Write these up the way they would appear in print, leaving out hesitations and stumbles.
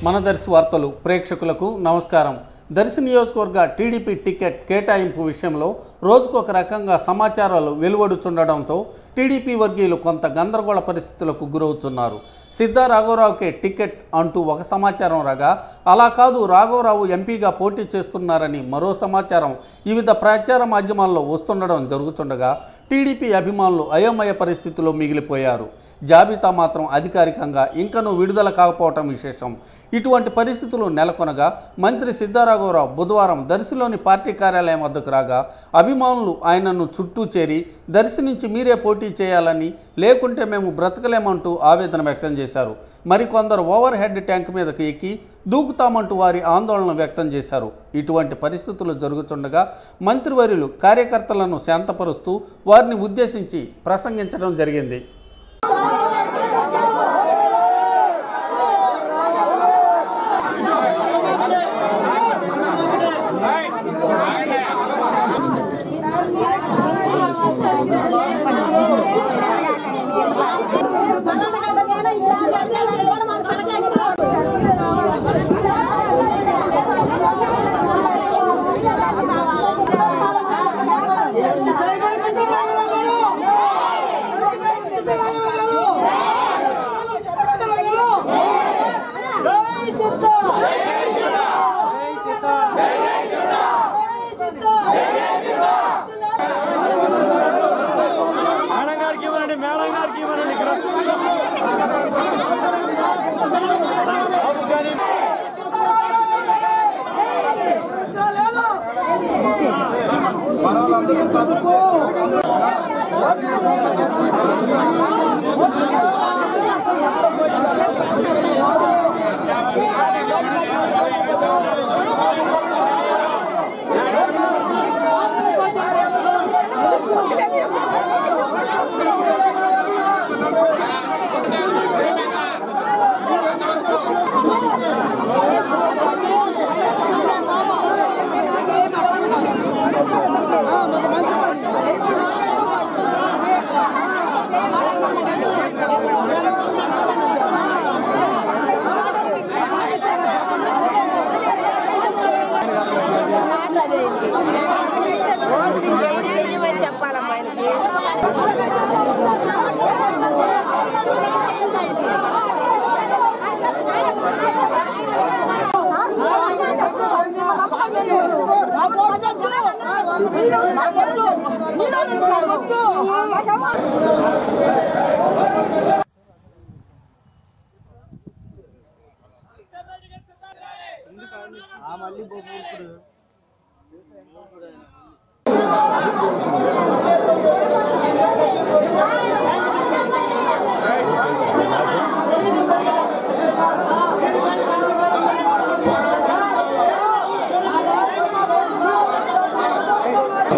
మన దర్శి వార్తలు ప్రేక్షకులకు నమస్కారం. దర్శి నియోజకవర్గ టీడీపీ టికెట్ కేటాయింపు విషయంలో రోజుకొక రకంగా సమాచారాలు వెలువడుతుండడంతో టీడీపీ వర్గీయులు కొంత గందరగోళ పరిస్థితులకు గురవుతున్నారు. సిద్ధా రాఘవరావుకే టికెట్ అంటూ ఒక సమాచారం రాగా, అలా కాదు రాఘవరావు ఎంపీగా పోటీ చేస్తున్నారని మరో సమాచారం వివిధ ప్రచార మాధ్యమాల్లో వస్తుండడం జరుగుతుండగా టీడీపీ అభిమానులు అయోమయ పరిస్థితిలో మిగిలిపోయారు. జాబితా మాత్రం అధికారికంగా ఇంకనూ విడుదల కాకపోవటం విశేషం. ఇటువంటి పరిస్థితులు నెలకొనగా మంత్రి సిద్ధా రాఘవరావు బుధవారం దర్శిలోని పార్టీ కార్యాలయం వద్దకు రాగా అభిమానులు ఆయనను చుట్టూ చేరి దర్శి నుంచి మీరే పోటీ చేయాలని, లేకుంటే మేము బ్రతకలేమంటూ ఆవేదన వ్యక్తం చేశారు. మరికొందరు ఓవర్ హెడ్ ట్యాంక్ మీదకు ఎక్కి దూకుతామంటూ వారి ఆందోళన వ్యక్తం చేశారు. ఇటువంటి పరిస్థితులు జరుగుతుండగా మంత్రివర్యులు కార్యకర్తలను శాంతపరుస్తూ వారిని ఉద్దేశించి ప్రసంగించడం జరిగింది.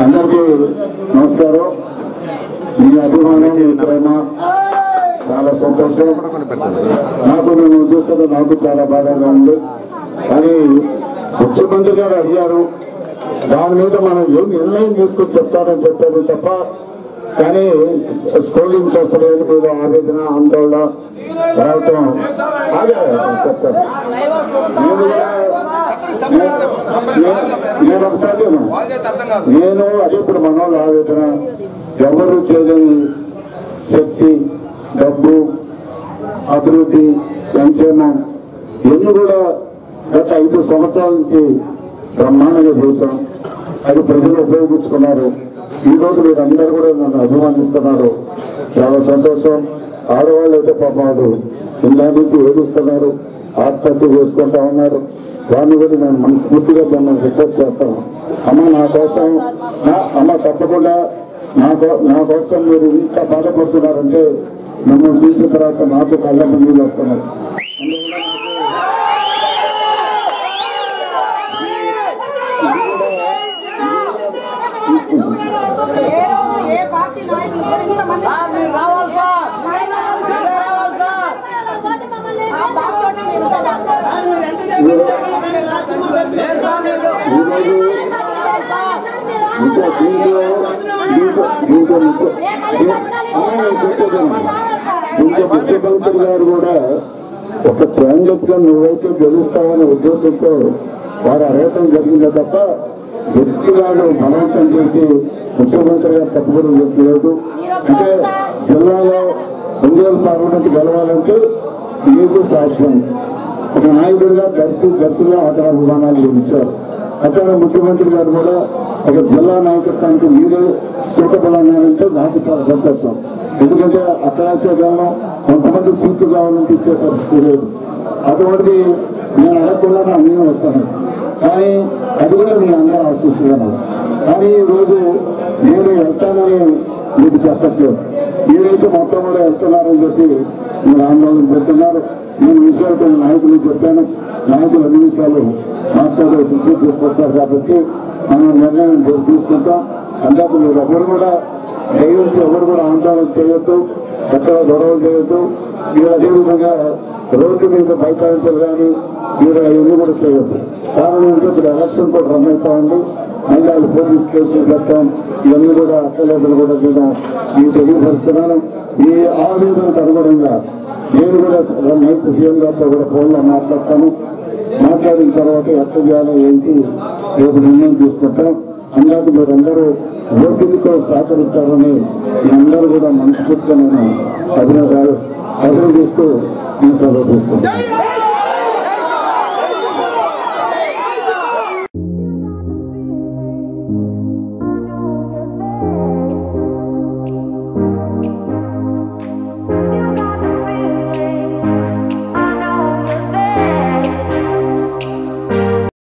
అందరికీ నమస్కారం. మీ అభిమానం, మీ ప్రేమ చాలా సంతోషం. నాకు నేను చూస్తే నాకు చాలా బాధగా ఉంది. కానీ ముఖ్యమంత్రి గారు అడిగారు, దాని మీద మనం ఏం నిర్ణయం తీసుకొని చెప్తారని చెప్పారు తప్ప, కానీ స్కూలింగ్స్ వస్తలేదు, మీరు ఆవేదన ఆందోళన రావటం అదే చెప్తారు. నేను ఒకసారి నేను అదే ఇప్పుడు మనోళ్ళ ఆవేదన, ఎవరు చేయని శక్తి, డబ్బు, అభివృద్ధి, సంక్షేమం ఎన్ని కూడా గత 5 సంవత్సరాల నుంచి బ్రహ్మాండంగా చేశాం. అది ప్రజలు ఉపయోగించుకున్నారు. ఈ రోజు మీరు అందరూ కూడా నన్ను అభిమానిస్తున్నారు. చాలా సంతోషం. ఆడవాళ్ళు అయితే పాపం ఇందా నుంచి ఏడుస్తున్నారు, ఆత్మహత్య చేసుకుంటా ఉన్నారు. వారిని కూడా నేను మనస్ఫూర్తిగా మిమ్మల్ని రిక్వెస్ట్ చేస్తాను. అమ్మ నా కోసం, అమ్మ తప్పకుండా నా కోసం మీరు ఇంత బాధపడుతున్నారంటే మిమ్మల్ని చూసిన తర్వాత నాకు కళ్ళ నీళ్ళు వస్తున్నాయి. ముఖ్యమంత్రి గారు కూడా ఒక క్యాండిడేట్ గా నువ్వైతే గెలుస్తావనే ఉద్దేశంతో వారు అడగటం జరిగిందే తప్ప వ్యక్తిగాను బలవంతం చేసి ముఖ్యమంత్రిగా తప్పుకోవడం లేదు. అంటే జిల్లాలో ఒంగోలు పార్లమెంట్ గెలవాలంటే మీకు సాధ్యం. ఒక నాయకుడిగా దర్శిలో ఆదరాభిమానాలు గురించారు. అక్కడ ముఖ్యమంత్రి గారు కూడా ఒక జిల్లా నాయకత్వానికి మీరే సూటబుల్ అన్నారంటే నాకు చాలా సంతోషం. ఎందుకంటే అక్కడైతే గెలవం, కొంతమంది సీట్లు కావాలంటే ఇచ్చే పరిస్థితి లేదు. అటువంటి నేను అడగకుండా అన్నీ వస్తాను, కానీ అది కూడా నేను అందరూ ఆశిస్తున్నాను. కానీ ఈరోజు నేను వెళ్తానని మీకు చెప్పట్లేదు. మీరైతే మొత్తం కూడా వెళ్తున్నారని చెప్పి మీరు ఆందోళన చెప్తున్నారు. నేను విషయాలు కొన్ని నాయకులు చెప్పాను, నాయకులు అన్ని విషయాలు మాట్లాడే దృష్టి తీసుకొస్తారు కాబట్టి మనం నిర్ణయం తీసుకుంటాం. అందుకు మీరు ఎవరు కూడా దయచేసి ఎవరు కూడా ఆందోళన చేయొద్దు, ఎక్కడ గొడవలు చేయొద్దు. మీరు అదేవిధంగా రోడ్డు మీద బైఠాయించలు కానీ మీరు అవన్నీ కూడా చేయొద్దు. కారణం ఏంటంటే ఇప్పుడు ఎలక్షన్ కూడా రన్ అవుతా ఉంది. మళ్ళీ వాళ్ళు పోలీస్ కేసులు పెట్టాం, ఇవన్నీ కూడా అక్కలేబులు కూడా చేయడం మీకు తెలియపరుస్తున్నాను. ఈ ఆవేదనకు అనుగుణంగా నేను కూడా నైట్ సీఎం గారితో కూడా ఫోన్లో మాట్లాడతాను. మాట్లాడిన తర్వాత ఎట్లా చేయాలో ఏంటి రేపు నిర్ణయం తీసుకుంటాం. అందుకు మీరందరూ ఓపికతో సహకరిస్తారని మీ అందరూ కూడా మనస్ఫూర్తిగా నేను అభినందిస్తూ ఈ సెలవు తీసుకుంటాను.